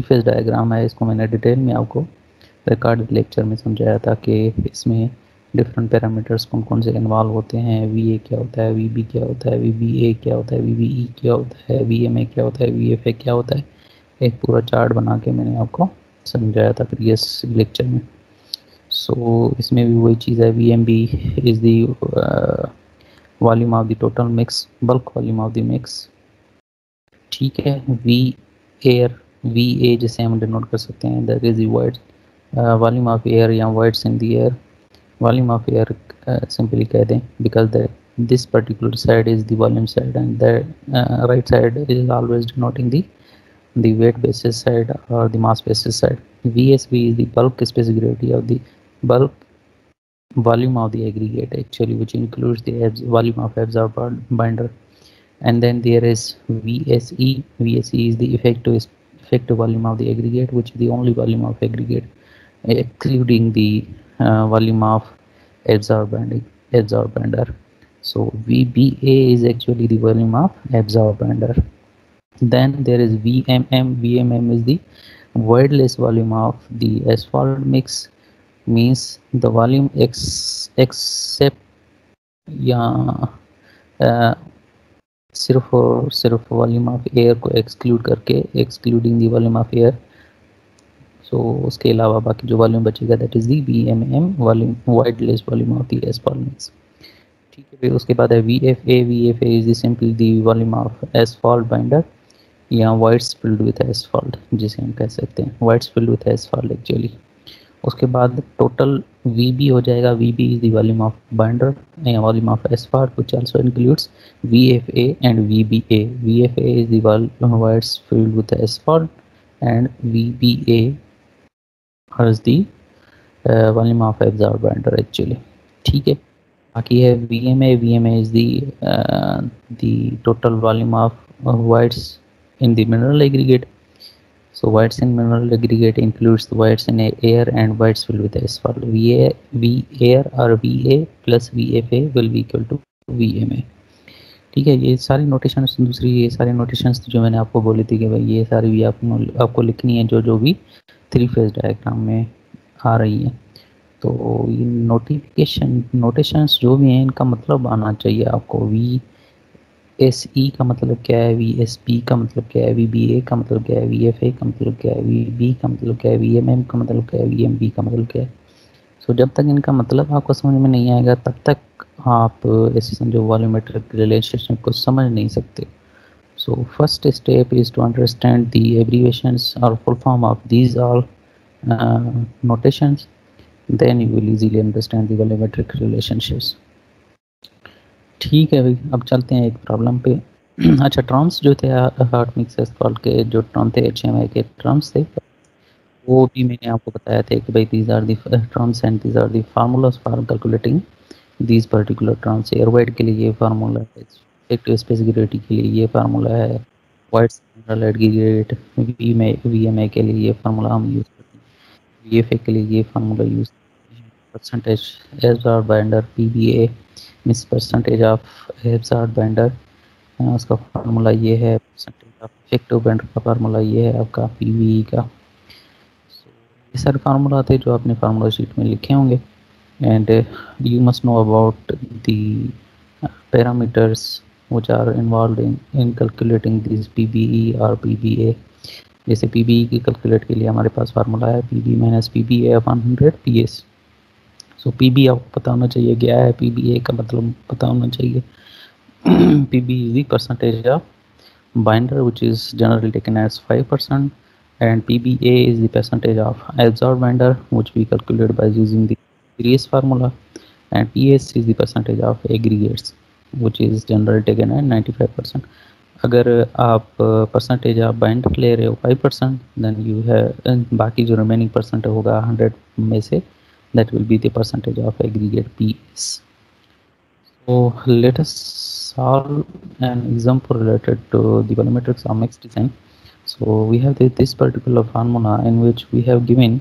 Phase diagram है, इसको मैंने डिटेल में आपको रिकॉर्ड लेक्चर में समझाया था कि इसमें डिफरेंट पैरामीटर्स कौन कौन से इन्वॉल्व होते हैं, वी ए क्या होता है, वी बी क्या होता है, वी बी ए क्या होता है, वी बी ई क्या होता है, वी एम ए क्या होता है, वी एफ ए क्या होता है। एक पूरा चार्ट बना के मैंने आपको समझाया था प्रीवियस लेक्चर में। सो इसमें भी वही चीज़ है, V M B is the volume of the total mix, bulk volume of the mix. ठीक है, वी एयर, वी ए जैसे हम डिनोट कर सकते हैं, that is the void volume of air या voids in the air. Volume of air simply कह दें, because the this particular side is the volume side and the right side is always denoting the weight basis side or the mass basis side. VSB is the bulk specific gravity of the bulk volume of the aggregate actually, which includes the volume of absorber binder. And then there is VSE. VSE is the effective volume of the aggregate, which is the only volume of aggregate excluding the volume of absorbander. So VBA is actually the volume of absorbander. Then there is VMM. VMM is the voidless volume of the asphalt mix, means the volume except या सिर्फ और सिर्फ volume of air को exclude करके, excluding the volume of air, so उसके अलावा बाकी जो वॉल्यूम बचेगा that is the VMM volume, voidless volume of the asphalt mix. ठीक है, फिर उसके बाद है VFA। VFA is the simply the volume of asphalt binder या वाइड्स फिल्ड विथ एस्फॉल्ट, जिसे हम कह सकते हैं voids filled with asphalt actually. उसके बाद टोटल VB हो जाएगा। VB is the volume of binder and volume of asphalt, which also includes VFA and VBA. VFA is the voids filled with asphalt and VBA is the volume of absorbed binder actually. ठीक है, बाकी है VMA। VMA is the total volume of voids in the mineral aggregate. So voids in mineral aggregate includes the voids in air and voids filled with asphalt. V air or VA plus VFA will be equal to VMA. ठीक है, ये सारी notations, दूसरी ये सारी notations जो मैंने आपको बोली थी कि भाई ये सारी भी आपको लिखनी है जो भी थ्री फेज डायग्राम में आ रही है। तो ये नोटेशंस जो भी हैं इनका मतलब आना चाहिए आपको। VSE का मतलब क्या है, VSP का मतलब क्या है, VBA का मतलब क्या है, VFA का मतलब क्या है, VB का मतलब क्या है, VMM का मतलब क्या है, VMB का मतलब क्या है। सो जब तक इनका मतलब आपको समझ में नहीं आएगा तब तक आप ऐसे समझो वॉल्यूमेट्रिक रिलेशनशिप को समझ नहीं सकते। So first step is to understand the abbreviations और full form of these all notations, then you will easily understand the volumetric relationships. ठीक है भाई, अब चलते हैं एक प्रॉब्लम पे। अच्छा, टर्म्स जो थे हार्ट मिक्स एस्फॉल्ट के जो टर्म थे, HMI के टर्म्स थे, वो भी मैंने आपको बताया था कि भाई these are the terms and these are the formulas for calculating these particular terms. Air void के लिए ये फार्मूला है, इफेक्टिव स्पेसिफिक ग्रेविटी के लिए ये फार्मूला है, वाइड मिनरल एग्रीगेट VMA के लिए ये फार्मूला हम यूज़ करते हैं, VFA के लिए ये फार्मूला यूज़ करते हैं। Percentage absorb binder PBA means percentage of absorb binder, उसका फार्मूला ये है। परसेंटेज ऑफ इफेक्टिव बाइंडर का फार्मूला ये है आपका PBE का। ये सारे फार्मूला थे जो आपने फार्मूला शीट में लिखे होंगे। And you must know about the parameters which are involved in calculating these PBE और PBA। जैसे PBE की कैलकुलेट के लिए हमारे पास फार्मूला है PB minus PBA upon 100 PS। सो PB आपको पता होना चाहिए क्या है, PBA का मतलब पता होना चाहिए। PB is the percentage of binder which is generally taken as 5%, and PBA is the percentage of absorbed binder which we calculate by using the previous formula, and PS is the percentage of aggregates which is generally taken at 95%. अगर आप percentage of binder ले रहे हो 5%, then you है बाकी जो remaining percent होगा 100 में से, that will be the percentage of aggregate PS। So let us solve an example related to the volumetrics of mixed design. So we have this particular formula in which we have given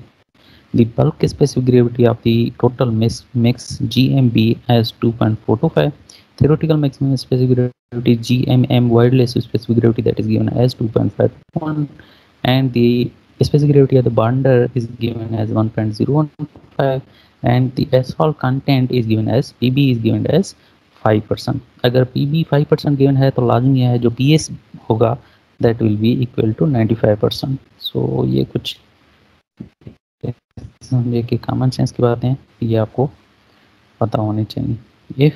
the bulk specific gravity of the total mix GMB as 2.425, theoretical maximum specific gravity GMM, widely specific gravity that is given as 2.51, and the specific gravity of the binder is given as 1.015 and the asphalt content is given as PB is given as 5%. अगर PB 5% given है तो लाजमी है जो PS होगा that will be equal to 95%. So ये कुछ समझे कि कॉमन सेंस की बातें ये आपको पता होनी चाहिए. If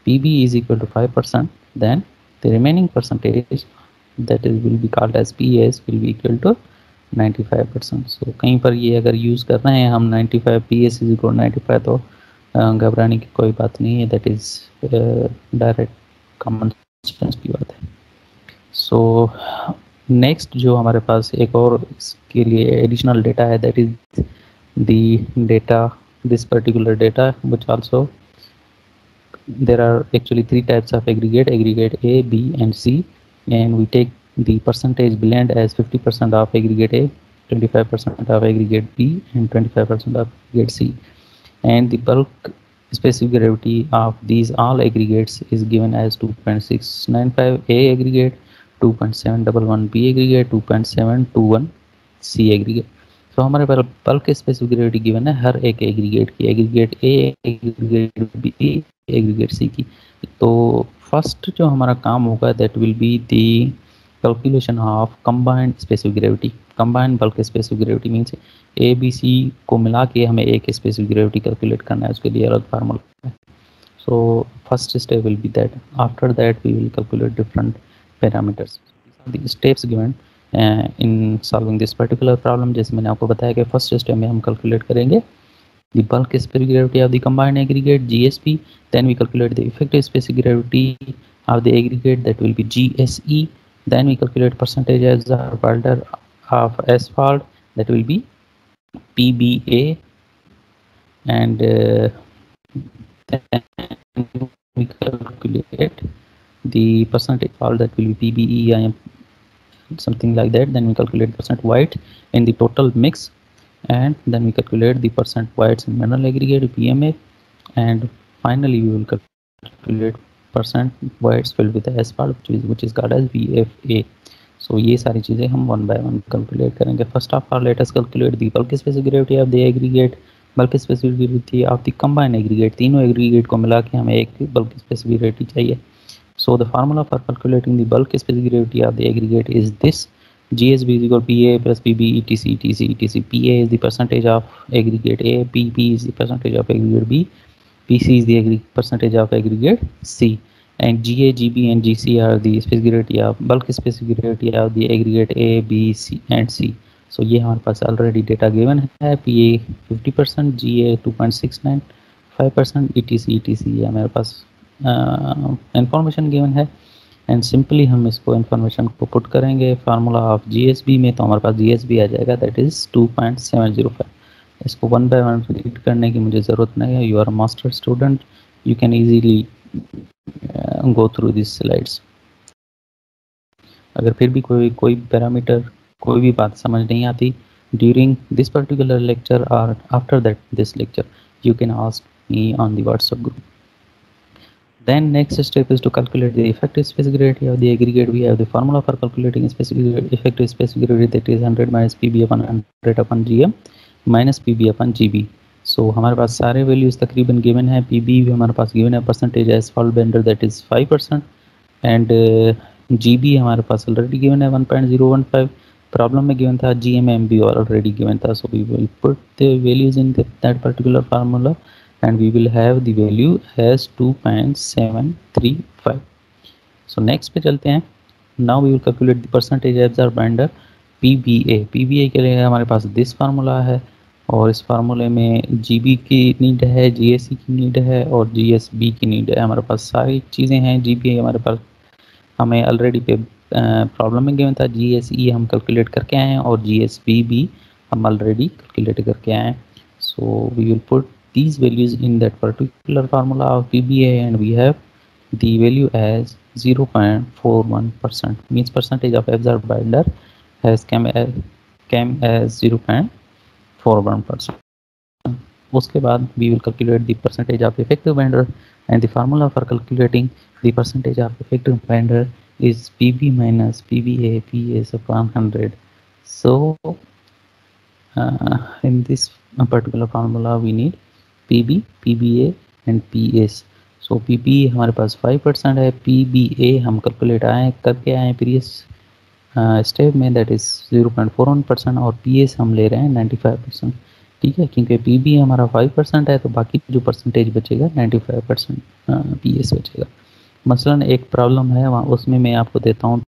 PB is equal to 5%, then the remaining percentage that is will be called as PS will be equal to 95%. So कहीं पर ये अगर यूज़ कर रहे हैं हम 95 PS is equal to 95 तो घबराने की कोई बात नहीं है. That is direct common sense की बात है. सो नेक्स्ट जो हमारे पास एक और इसके लिए एडिशनल डेटा है that is the data, this particular data which also there are actually three types of aggregate A, B and C, and we take the percentage blend as 50% of aggregate A, 25% of aggregate B and 25% of aggregate C, and the bulk specific gravity of these all aggregates is given as 2.695 A aggregate, 2.711 B aggregate, 2.721 C aggregate. तो हमारे पास bulk specific gravity given है हर एक aggregate की, aggregate A, aggregate B, aggregate C की. तो first जो हमारा काम होगा that will be the calculation of combined specific gravity. Combined bulk specific gravity means A B C को मिला के हमें एक स्पेसिफिक ग्रेविटी कैलकुलेट करना है, उसके लिए अलग फार्मूला है. So first step will be that. After that we will calculate different parameters. The steps given in solving this particular problem. जैसे मैंने आपको बताया कि फर्स्ट स्टेप में हम कैलकुलेट करेंगे the bulk specific gravity of the combined aggregate GSP, then we calculate the effective specific gravity of the aggregate that will be GSE, then we calculate percentage as the boulder of asphalt that will be PBA, and then we calculate the percentage all that will be PBE and something like that. Then we calculate percent white in the total mix, and then we calculate the percent whites in mineral aggregate PMA, and finally we will calculate percent whites filled with asphalt which is called as VFA. So ये सारी चीज़ें हम one by one calculate करेंगे. First of all let us calculate the bulk specific gravity of the aggregate, bulk specific gravity of the combined aggregate. तीनों aggregate को मिला के हमें एक बल्क स्पेसिफिक ग्रेविटी चाहिए. So the formula for calculating the bulk specific gravity of the aggregate is this: GSB is equal to PA plus PB etc. PA is the percentage of aggregate A, PB is the percentage of aggregate B, PC is the percentage of aggregate C, and GA, GB and GC are the specific gravity of bulk specific gravity of the aggregate A, B, C and C. So ये हमारे पास already data given है. PA 50%, GA 2.695%, etc. ये हमारे पास information given है, and simply हम इसको information को put करेंगे फार्मूला ऑफ GSB में, तो हमारे पास GSB आ जाएगा दैट इज़ 2.705. इसको वन बाय वन रीड करने की मुझे ज़रूरत नहीं है. You are master student, you can easily go through this slides. अगर फिर भी कोई पैरामीटर, कोई भी बात समझ नहीं आती ड्यूरिंग दिस पर्टिकुलर लेक्चर और after that this lecture, you can ask me on the WhatsApp group. Then next step is to calculate the effective specific gravity of the aggregate. We have the formula for calculating effective specific gravity, that is 100 minus PB upon 100 upon GM minus PB upon GB. So हमारे पास सारे values तकरीबन given है. PB भी हमारे पास given है, percentage asphalt binder that is 5%, and GB हमारे पास already given है 1.015. प्रॉब्लम में गिवन था, GMM भी ऑलरेडी गिवन था. So we will put the values in that particular formula and we will have the value as 2.735. So next पे चलते हैं. Now we will calculate the percentage absorbed under PBA. PBA के लिए हमारे पास this formula है, और इस फार्मूले में GB की नीड है, GSC की नीड है और GSB की नीड है. हमारे पास सारी चीज़ें हैं. GB हमारे पास हमें ऑलरेडी पे प्रॉब्लम में गिवन था, GSE हम कैलकुलेट करके आए हैं और GSB भी हम ऑलरेडी कैलकुलेट करके आए हैं. So we will put these values in that particular formula of PBA, and we have the value as 0.41%, means percentage of absorbed binder has came as 0.41%. उसके बाद we will calculate the percentage of effective binder, and the formula for calculating the percentage of effective binder is PB minus PBA PS upon 100. So in this particular formula we need PB, PBA and PS. So PB हमारे पास 5% है, PBA हम calculate करके आए previous step में, that is 0.41%, और PS हम ले रहे हैं 95%। ठीक है, क्योंकि PB हमारा 5% है तो बाकी जो परसेंटेज बचेगा 95% PS बचेगा। मसलन एक प्रॉब्लम है वहाँ, उसमें मैं आपको देता हूँ।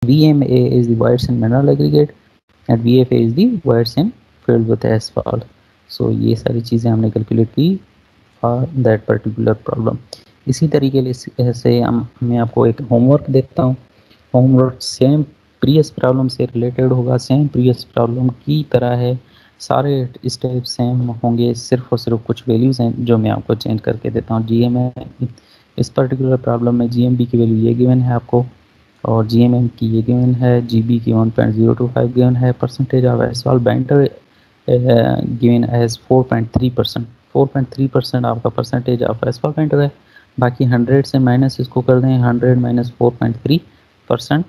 VMA is the voids in mineral aggregate and VFA is the voids in filled with asphalt. So ये सारी चीज़ें हमने कैलकुलेट की फॉर दैट पर्टिकुलर प्रॉब्लम। इसी तरीके से मैं आपको एक होमवर्क देता हूँ। होमवर्क सेम प्रीवियस प्रॉब्लम से रिलेटेड होगा, सेम प्रीवियस प्रॉब्लम की तरह है, सारे स्टेप सेम होंगे, सिर्फ और सिर्फ कुछ वैल्यूज़ हैं जो मैं आपको चेंज करके देता हूँ। इस पर्टिकुलर प्रॉब्लम में GMB की वैल्यू ये गिवन है आपको, और GMM की ये गिवन है, GB की 1.025 गिवन है, percentage of asphalt binder given as 4.3%। 4.3% आपका परसेंटेज ऑफ एसफॉल्ट बाइंडर है। बाकी 100 से माइनस इसको कर दें, 100 माइनस 4.3%,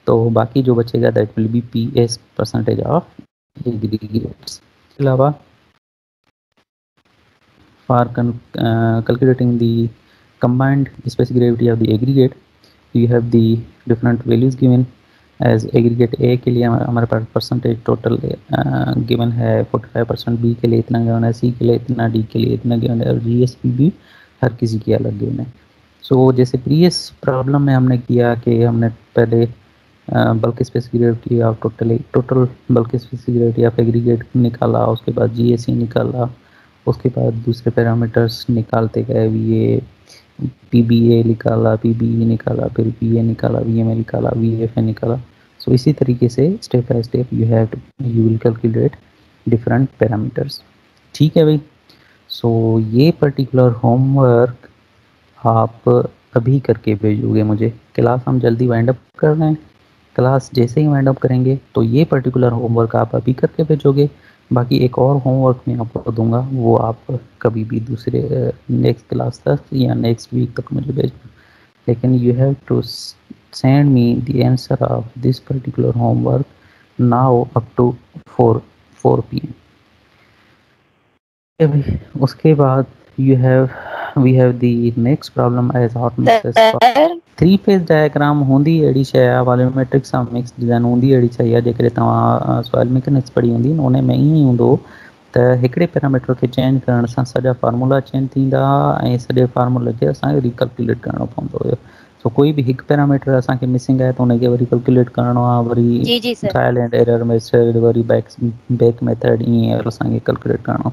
तो बाकी जो बचेगा that will B PS percentage of aggregates. इसके अलावा for calculating the combined specific gravity of the aggregate, you have the different values given as aggregate A के लिए हमारे पास परसेंटेज टोटल गिवन है 45%, B के लिए इतना गिवन है, C के लिए इतना, D के लिए इतना गिवन है, और GSP भी हर किसी की अलग गिवन है। सो जैसे प्रीवियस प्रॉब्लम में हमने किया कि हमने पहले bulk specific gravity of total bulk specific gravity of aggregate निकाला, उसके बाद GSE निकाला, उसके बाद दूसरे पैरामीटर्स निकालते गए, ये PBA निकाला, PBE निकाला, फिर PA निकाला, VMA निकाला, VFA निकाला। सो इसी तरीके से step by step you will calculate different parameters. ठीक है भाई। सो ये पर्टिकुलर होमवर्क आप अभी करके भेजोगे मुझे। क्लास हम जल्दी वाइंड अप कर रहे हैं, क्लास जैसे ही वाइंड अप करेंगे तो ये पर्टिकुलर होमवर्क आप अभी करके भेजोगे। बाकी एक और होमवर्क मैं आपको दूंगा, वो आप कभी भी दूसरे नेक्स्ट क्लास तक या नेक्स्ट वीक तक मुझे भेजना, लेकिन you have to send me the answer of this particular homework now up to 4 PM। अभी उसके बाद you have we have the next problem as hot mixes three phase diagram हूंदी अहिड़ी शइ आहे, वॉल्यूमेट्रिक सां मिक्स डिज़ाइन हूंदी अहिड़ी शइ आहे, जेकॾहिं तव्हां सॉइल मैकेनिक्स पढ़ी हूंदी उन में ईअं ई हूंदो त हिकिड़े पैरामीटर खे चेंज करण सां सॼा फार्मूला चेंज थींदा ऐं सॼे फार्मूले खे असांखे रिकैलकुलेट करणो पवंदो हुयो। सो कोई बि हिकु पैरामीटर असांखे मिसिंग आहे त उनखे वरी कैलकुलेट करणो आहे, वरी जी जी sir. Trial and error method, वरी बैक मेथड, ईअं असांखे कैलकुलेट करणो।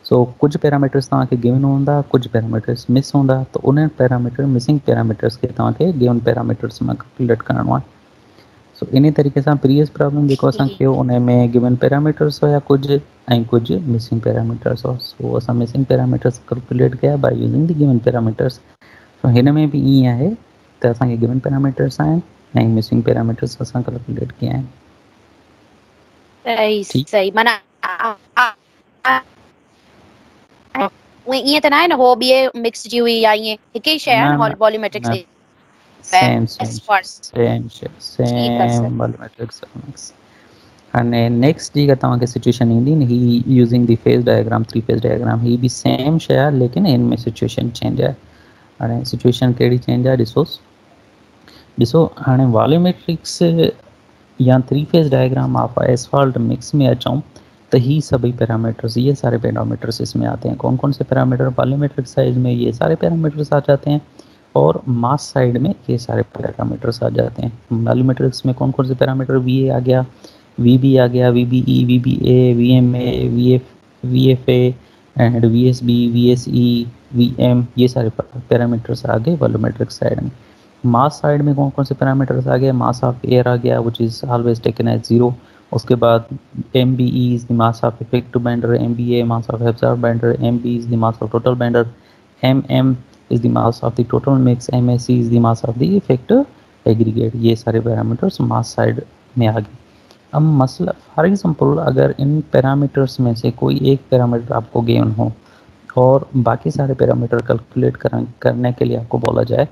सो कुछ पैरामीटर्स तव्हांखे गिवन हूंदा, कुछ पैरामीटर्स मिस हूंदा, त उन पैरामीटर मिसिंग पैरामीटर्स खे तव्हांखे गिवन पैरामीटर्स मां कैलकुलेट करणो आहे। सो इन तरीक़े सां प्रीवियस प्रॉब्लम जेको असां कयो उन में गिवन पैरामीटर्स हुया कुझु ऐं कुझु मिसिंग पैरामीटर्स हुआ। सो असां मिसिंग पैरामीटर्स कैलकुलेट कया by using the given parameters. So हिन में बि ईअं आहे त असांखे गिवन पैरामीटर्स आहिनि ऐं मिसिंग पैरामीटर्स असां कैलकुलेट कया आहिनि। सही ठीकु, सही, माना ईअं त न आहे न हो ॿिए मिक्स जी हुई या ईअं हिकु ई शइ आहे न न न वॉल्यूमेट्रिक न से? Same same best first. Same ठीक है सर। Same volumetrics mix. अने नेक्स्ट जी तव्हांखे सिचुएशन ईंदी न, ही using the phase diagram, three phase diagram, ही बि सेम शइ आहे लेकिन इनमें सिचुएशन चेंज आहे। हाणे सिचुएशन कहिड़ी चेंज आहे ॾिसो हाणे वॉल्यूमेट्रिक्स या three phase diagram of asphalt mix में अचूं तो ही सभी पैरामीटर्स, ये सारे पैरामीटर्स इसमें आते हैं। कौन कौन से पैरामीटर? वॉल्यूमेट्रिक साइज में ये सारे पैरामीटर्स आ जाते हैं और मास साइड में ये सारे पैरामीटर्स आ जाते हैं। वॉल्यूमेट्रिक्स में कौन कौन से पैरामीटर? वी आ गया, वी बी आ गया, V B E, V B A, V M A, V F A and V S B, V S E, V M, ये सारे पैरामीटर्स आ गए वॉल्यूमेट्रिक साइड में। मास साइड में कौन कौन से पैरामीटर्स आ गए? मास ऑफ एयर आ गया which is always taken as 0। उसके बाद M B E is the mass of effective binder, M B A mass of absorb binder, M B is the mass of total binder, M M is the mass of the total mix, M S C is the mass of the effective aggregate. ये सारे parameters मास side में आ गए। अब मसला for example अगर इन parameters में से कोई एक पैरामीटर आपको गिवन हो और बाकी सारे पैरामीटर कैलकुलेट करने के लिए आपको बोला जाए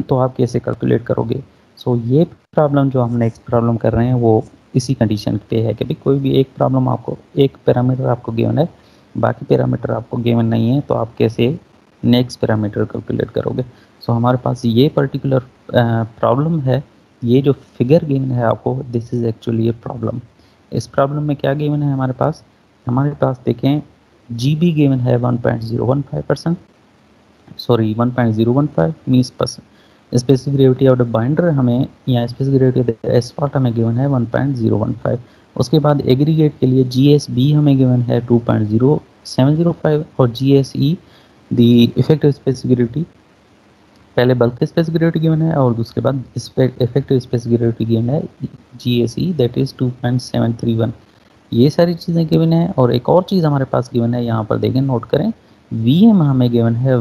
तो आप कैसे कैलकुलेट करोगे? सो ये प्रॉब्लम जो हम नेक्स्ट प्रॉब्लम कर रहे हैं वो इसी कंडीशन पे है कि भाई कोई भी एक प्रॉब्लम आपको, एक पैरामीटर आपको गिवन है, बाकी पैरामीटर आपको गिवन नहीं है, तो आप कैसे नेक्स्ट पैरामीटर कैलकुलेट करोगे? सो हमारे पास ये पर्टिकुलर प्रॉब्लम है, ये जो फिगर गिवन है आपको, this is actually a problem. इस प्रॉब्लम में क्या गिवन है हमारे पास देखें जी बी गिवन है 1.015%, sorry 1.015 means percent. Specific gravity of the binder हमें, या specific gravity of the asphalt हमें गिवन है 1.015। उसके बाद एग्रीगेट के लिए जी एस बी हमें गिवन है 2.0705 और जी एस ई दी इफेक्टिव स्पेसिफिक ग्रेविटी, पहले बल्क स्पेसिफिक ग्रेविटी गिवन है और दूसरे बाद इफेक्टिव स्पेसिफिक ग्रेविटी गिवन है G S E, that is 2.731। ये सारी चीज़ें गिवन है। और एक और चीज़ हमारे पास गिवन है, यहाँ पर देखें, नोट करें, वी एम हमें गिवन है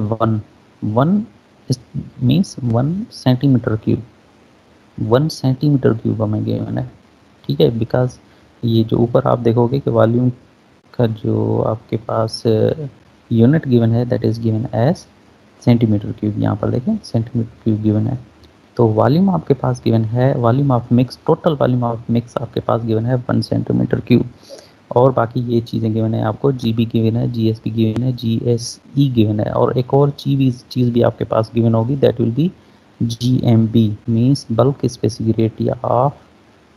1 means 1 centimetre cube, 1 centimetre cube हमें गिवन है। ठीक है, बिकॉज ये जो ऊपर आप देखोगे कि वॉल्यूम का जो आपके पास यूनिट गिवन है that is given as centimetre cube. यहाँ पर देखें सेंटीमीटर क्यूब गिवन है। तो वॉल्यूम आपके पास गिवन है, volume of mix, total volume of mix आपके पास गिवन है 1 सेंटीमीटर क्यूब। और बाकी ये चीज़ें गिवन है आपको, जी बी गिवन है, जी एस बी गिवन है, जी एस ई गिवन है, और एक और चीज़ भी आपके पास गिवन होगी, that will be G M B means bulk specific gravity of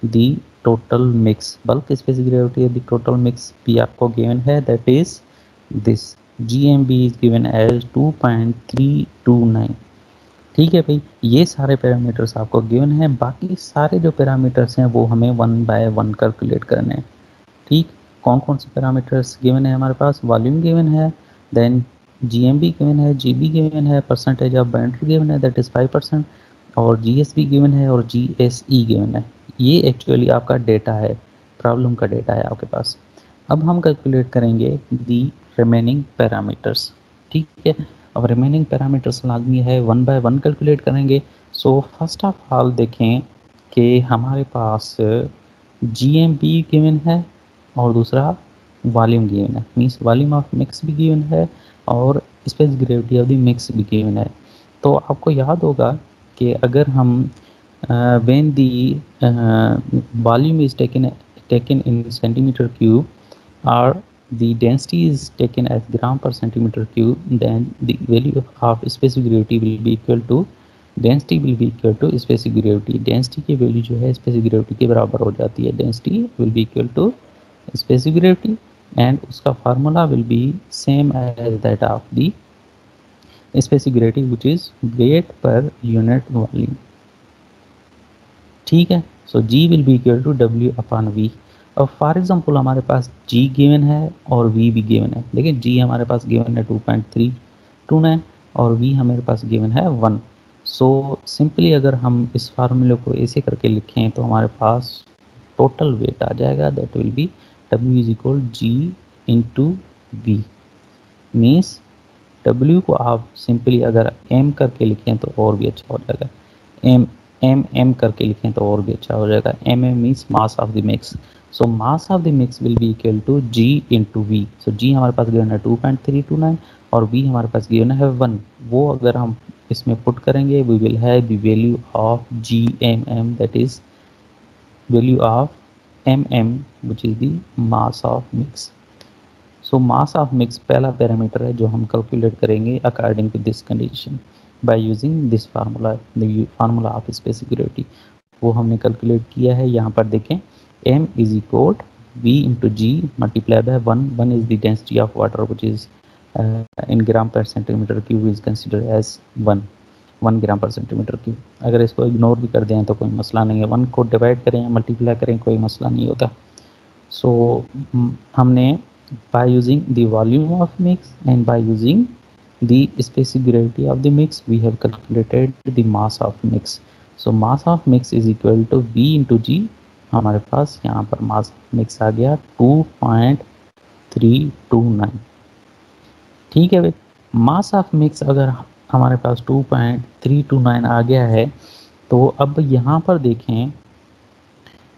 the total mix. Bulk specific gravity of the total mix भी आपको गिवन है, that is this GMB is given as 2.329। ठीक है भाई, ये सारे पैरामीटर्स आपको गिवन है। बाकी सारे जो पैरामीटर्स हैं वो हमें 1 बाय 1 कैलकुलेट करने हैं। ठीक, कौन कौन से पैरामीटर्स गिवन है हमारे पास? वॉल्यूम गिवन है, देन GMB गिवन है, GB गिवन है, परसेंटेज ऑफ बाइंडर गिवन है दैट इज़ 5%, और GSB गिवन है और GSE गिवन है। ये एक्चुअली आपका डेटा है, प्रॉब्लम का डेटा है आपके पास। अब हम कैलकुलेट करेंगे दी रिमेनिंग पैरामीटर्स। ठीक है, अब रिमेनिंग पैरामीटर्स लाजमी है 1 बाय 1 कैलकुलेट करेंगे। सो फर्स्ट ऑफ ऑल देखें कि हमारे पास GMB गिवन है और दूसरा वॉल्यूम गिवन है, मीन्स वॉल्यूम ऑफ मिक्स भी गिवन है और specific gravity of the mix भी गिवन है। तो आपको याद होगा कि अगर हम when the volume is taken in centimetre cube और the density is taken as gram per centimeter cube, then the value of specific gravity will be equal to density will be equal to specific gravity. Density की वैल्यू जो है specific gravity के बराबर हो जाती है। Density will be equal to specific gravity and उसका formula will be same as that of the specific gravity which is weight per unit volume. ठीक है, so G will be equal to W upon V. अब for example हमारे पास जी given है और we भी given है। देखिए जी हमारे पास गिवन है 2.329 और वी हमारे पास गिवन है 1। सो सिंपली अगर हम इस फार्मूले को ऐसे करके लिखें तो हमारे पास टोटल वेट आ जाएगा, that will be W is equal G into V. Means W को आप सिंपली अगर एम करके लिखें तो और भी अच्छा हो जाएगा, एम करके लिखें तो और भी अच्छा हो जाएगा। M means mass of the mix. So mass of the mix will be equal to G into V. So G हमारे पास गिवन है 2.329 और वी हमारे पास गिवन है 1। वो अगर हम इसमें पुट करेंगे we will have the value of G M M, that is value of M M which is the mass of mix. So mass of mix पहला पैरामीटर है जो हम कैलकुलेट करेंगे according to this condition by using this formula, the formula of specific gravity. वो हमने calculate किया है। यहाँ पर देखें m is equal v into G multiply by 1 is the density of water which is in gram per centimetre cube is consider as 1 gram per centimetre cube. अगर इसको ignore भी कर दें तो कोई मसला नहीं है, 1 को डिवाइड करें या मल्टीप्लाई करें कोई मसला नहीं होता। सो हमने by using the volume of mix and by using the specific gravity of the mix we have calculated the mass of mix. So mass of mix is equal to V into G। हमारे पास यहाँ पर mass of mix आ गया 2.329। ठीक है भाई, mass of mix अगर हमारे पास 2.329 आ गया है तो अब यहाँ पर देखें,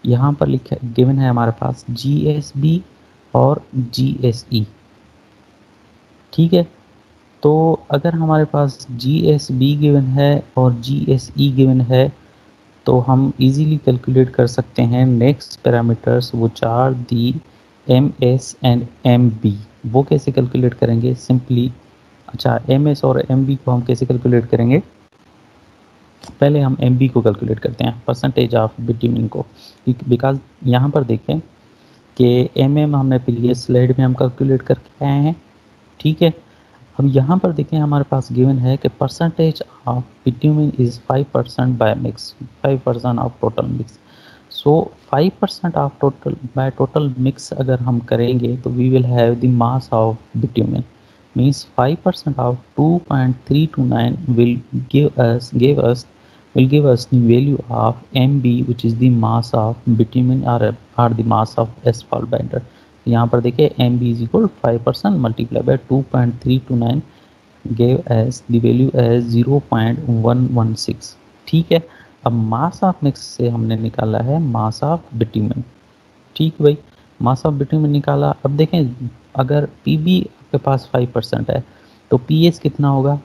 यहाँ पर लिखा गिवन है हमारे पास GSB और GSE। ठीक है, तो अगर हमारे पास GSB गिवन है और GSE गिवन है तो हम इजीली कैलकुलेट कर सकते हैं next parameters which are the MS and MB। वो कैसे कैलकुलेट करेंगे सिंपली, अच्छा MS और MB को हम कैसे कैलकुलेट करेंगे, पहले हम MB को कैलकुलेट करते हैं, परसेंटेज ऑफ बिट्यूमिन को। बिकॉज यहाँ पर देखें कि हमने प्रीवियस स्लाइड में हम कैलकुलेट करके आए हैं। ठीक है, अब यहाँ पर देखें हमारे पास गिवन है कि percentage of bitumen is 5% by mix, 5% of total mix. So 5% of total mix अगर हम करेंगे तो we will have the mass of bitumen, means 5% of 2.329 will give us the value of MB which is the mass of bitumen or the mass of asphalt binder। यहाँ पर देखिए MB is equal 5% multiplied by 2.329 gave us the value as 0.116। ठीक है, अब मास of mix से हमने निकाला है मास ऑफ बिट्यूमेन। ठीक भाई, मास ऑफ बिट्यूमेन निकाला। अब देखें अगर PB आपके पास 5% है तो PS कितना होगा,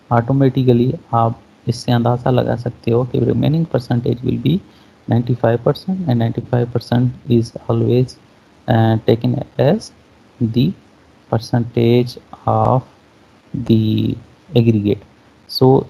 ऑटोमेटिकली आप इससे अंदाज़ा लगा सकते हो कि remaining percentage will be 95% and 95% is always taken as the percentage of the aggregate. So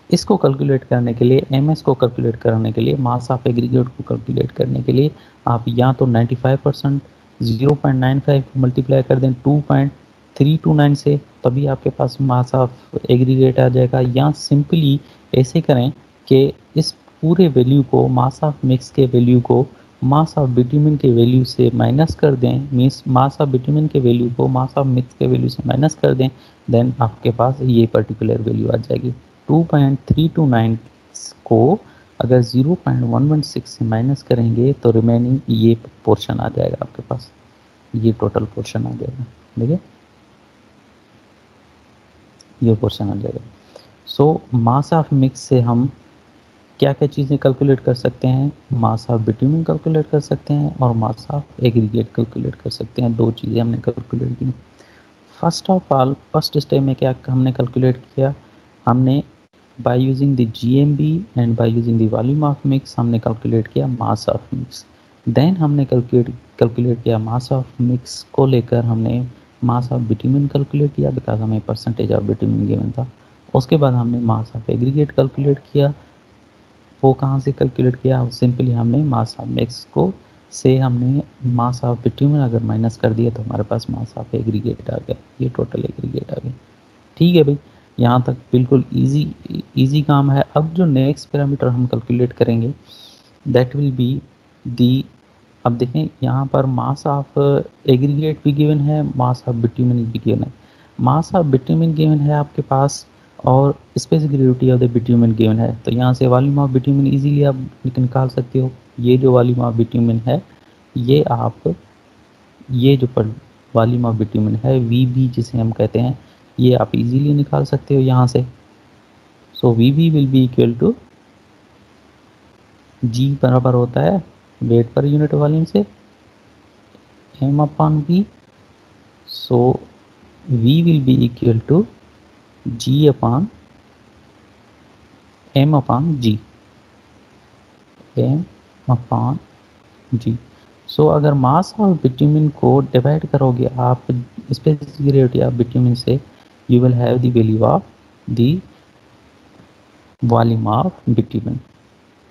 इसको कैलकुलेट करने के लिए, MS को कैलकुलेट करने के लिए, मास ऑफ एग्रीगेट को कैलकुलेट करने के लिए आप या तो 95% 0.95 को मल्टीप्लाई कर दें 2.329 से, तभी आपके पास मास ऑफ एग्रीगेट आ जाएगा। या सिंपली ऐसे करें कि इस पूरे वैल्यू को, मास ऑफ मिक्स के वैल्यू को मास ऑफ बिट्यूमिन के वैल्यू से माइनस कर दें, मीन्स मास ऑफ बिट्यूमिन के वैल्यू को मास ऑफ मिक्स के वैल्यू से माइनस कर दें, देन आपके पास ये पर्टिकुलर वैल्यू आ जाएगी। 2.329 को अगर 0.116 से माइनस करेंगे तो रिमेनिंग ये पोर्शन आ जाएगा आपके पास, ये टोटल पोर्शन आ जाएगा। देखिए ये पोर्शन आ जाएगा। सो मास ऑफ मिक्स से हम क्या क्या चीज़ें कैलकुलेट कर सकते हैं, मास ऑफ बिट्यूमेन कैलकुलेट कर सकते हैं और मास ऑफ एग्रीगेट कैलकुलेट कर सकते हैं। दो चीज़ें हमने कैलकुलेट की। First of all first step में क्या हमने कैलकुलेट किया, हमने by using the GMB and by using the volume of mix हमने कैलकुलेट किया मास ऑफ मिक्स। देन हमने कैलकुलेट किया मास ऑफ मिक्स को लेकर हमने मास ऑफ बिट्यूमेन कैलकुलेट किया बिकॉज हमें परसेंटेज ऑफ बिट्यूमेन गिवन था। उसके बाद हमने मास ऑफ एग्रीगेट कैलकुलेट किया। वो कहाँ से कैलकुलेट किया, सिंपली हमने मास ऑफ मिक्स को से हमने मास ऑफ बिट्यूमेन अगर माइनस कर दिया तो हमारे पास मास ऑफ एग्रीगेट आ गया, ये टोटल एग्रीगेट आ गया। ठीक है भाई, यहाँ तक बिल्कुल इजी काम है। अब जो नेक्स्ट पैरामीटर हम कैलकुलेट करेंगे दैट विल बी दी, अब देखें यहाँ पर मास ऑफ एग्रीगेट भी गिवन है, मास ऑफ बिट्यूमेन भी गिवन है। मास ऑफ बिट्यूमेन गिवन है आपके पास और specific gravity of the bitumen given है, तो यहाँ से वॉल्यूम ऑफ बिट्यूमेन इजीली आप निकाल सकते हो। ये जो वॉल्यूम ऑफ बिट्यूमेन है ये आप ये जो वॉल्यूम ऑफ बिट्यूमेन है वी बी जिसे हम कहते हैं, ये आप इजीली निकाल सकते हो यहाँ से। So V B will be equal to G बराबर होता है वेट पर यूनिट वॉल्यूम से M upon V. So we will be equal to G upon M upon G, M upon G. So अगर मास ऑफ बिट्यूमेन को divide करोगे आप specific gravity of bitumen से, you will have the value of the volume of bitumen.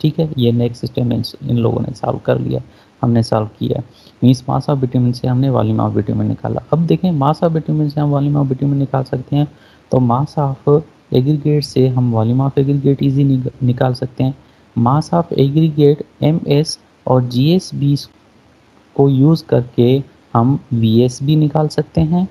ठीक है, ये next step में इन लोगों ने सॉल्व कर लिया, हमने सॉल्व किया। मीन्स मास ऑफ बिट्यूमेन से हमने वॉल्यूम ऑफ बिट्यूमेन निकाला। अब देखें मास ऑफ बिट्यूमेन से हम वॉल्यूम ऑफ बिट्यूमेन निकाल सकते हैं, तो मास ऑफ एग्रीगेट से हम वॉल्यूम ऑफ एग्रीगेट इजी निकाल सकते हैं। Mass of aggregate M S और जी एस बी को यूज़ करके हम वी एस भी निकाल सकते हैं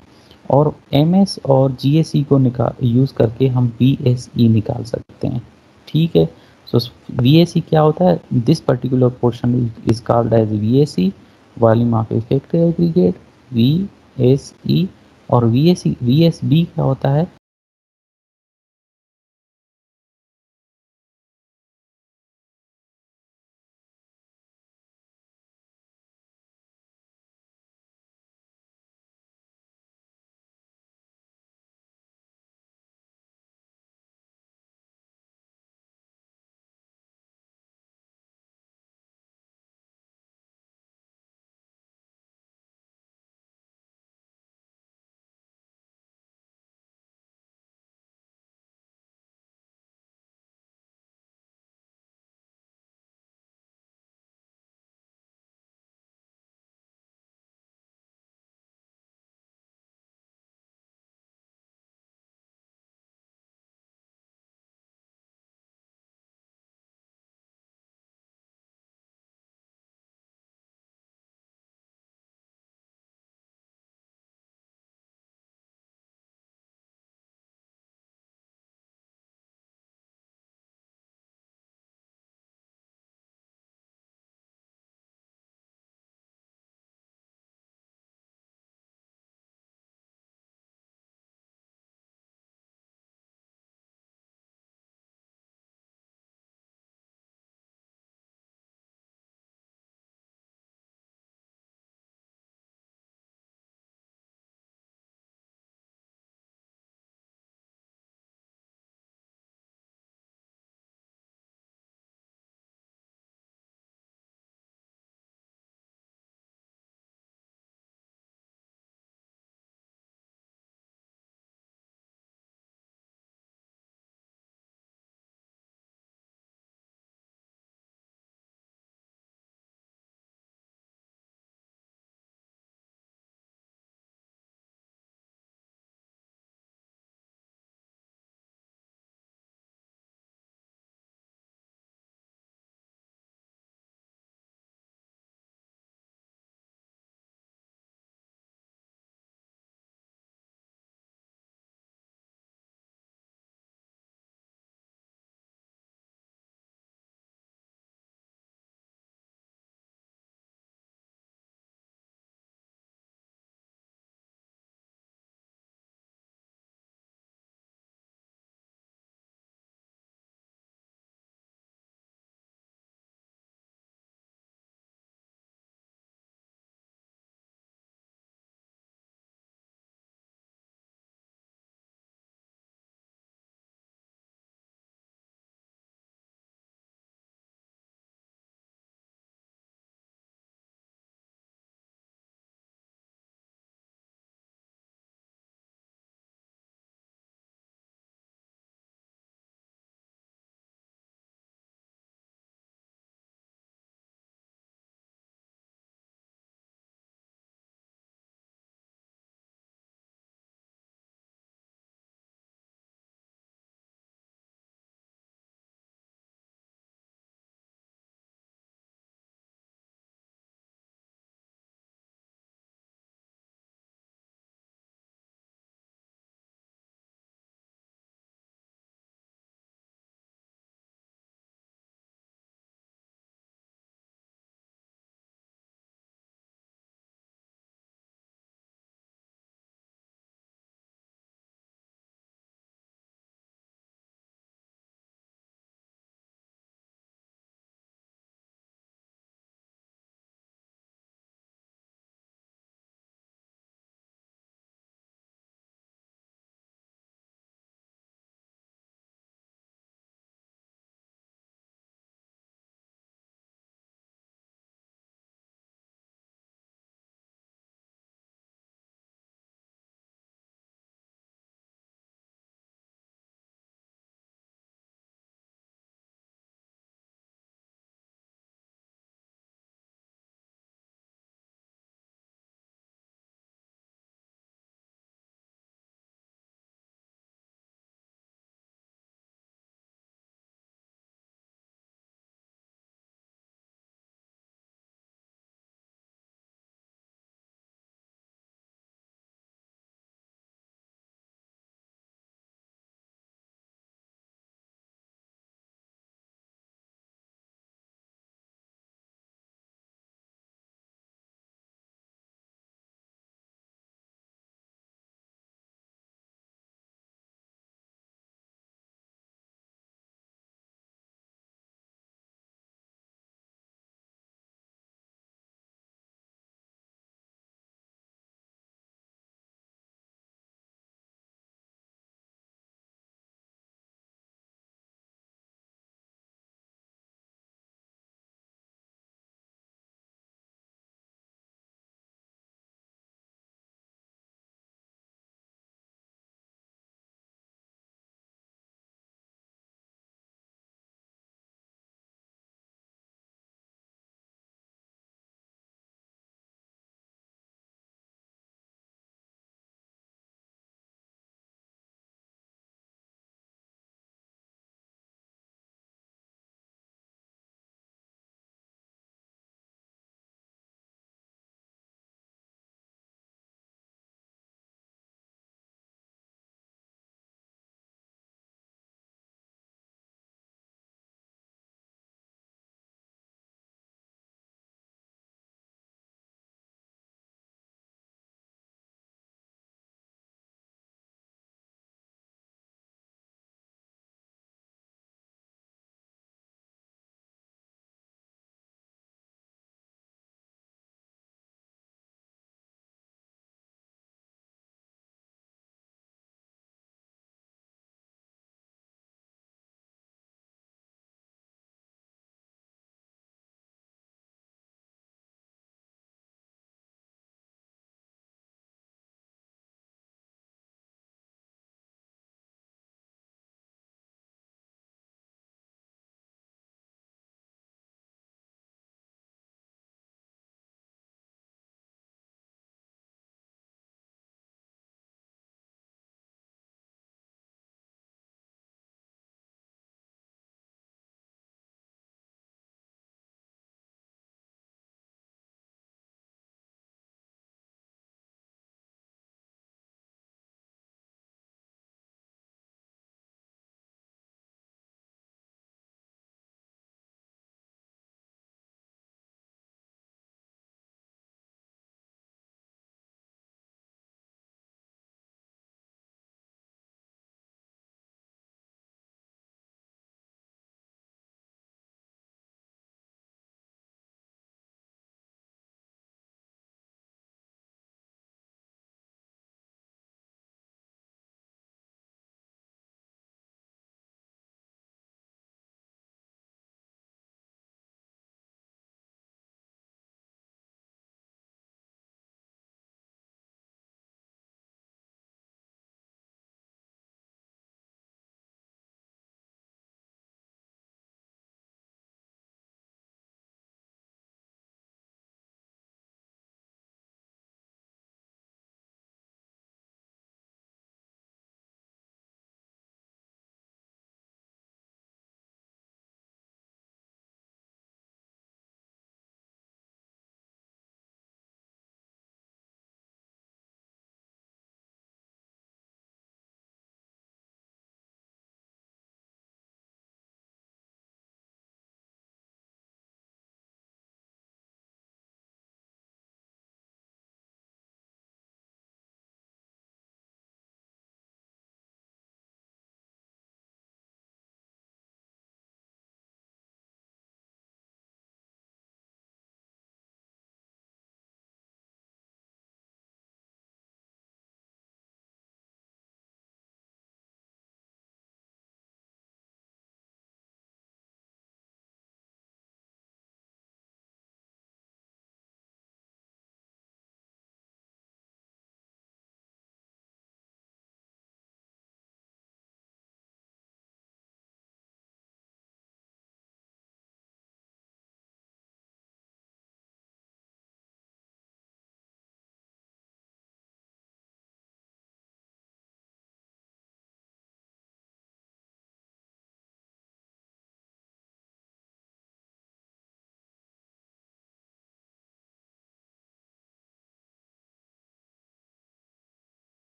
और एम एस और जी एस ई को यूज़ करके हम बी एस ई निकाल सकते हैं। ठीक है, सो वी एस ई क्या होता है, this particular portion is called as V S E, volume of effective aggregate V S E. और वी एस बी क्या होता है,